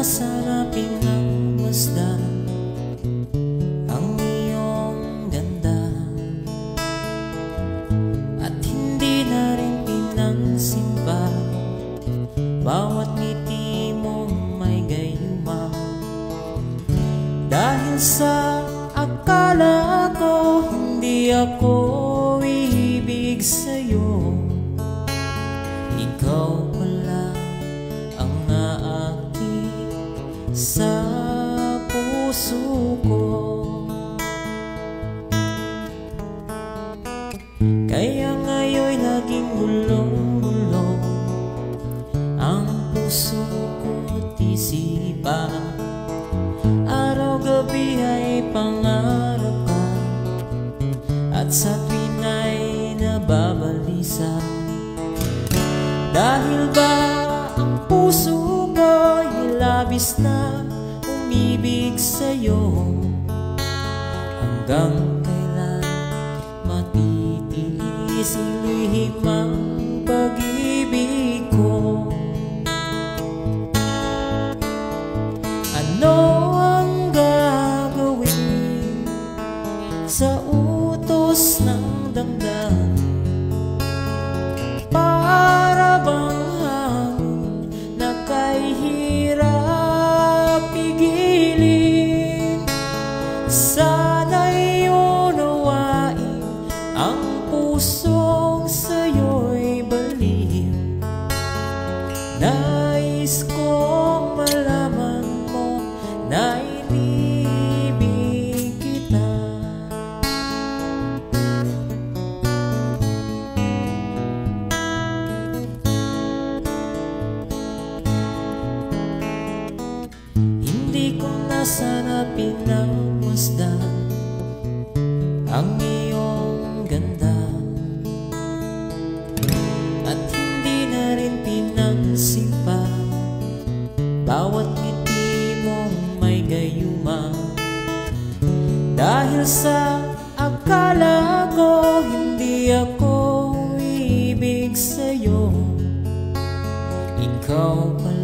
sana pinagmasdan ang iyong ganda, at hindi na rin pinansimba bawat ngiti mong may gayuma. Dahil sa akala ko hindi ako ibig sa'yo, ikaw pala ang naakit sa puso ko. Kaya ngayon'y naging gulong-gulong ang puso ko't isipan. Araw-gabi ay pangarap ka, at sa tuwin ay nababalisa. Dahil ba ang puso ko'y labis na umibig sa'yo, hanggang kailan matitiis ilihim ang pag-ibig ko? Ano ang gagawin sa utos ng damdamin? Para bang hangin na kay hirap pigilin? Sana'y unawain ang pusong sa'yo'y baliw. Nais kong malaman mo na inibig kita. Hindi ko na sana pinagmasdan ang iyong ganda, at hindi na rin pinansimpa bawat ngiti mong may gayuma. Dahil sa akala ko hindi ako ibig sa'yo, ikaw pala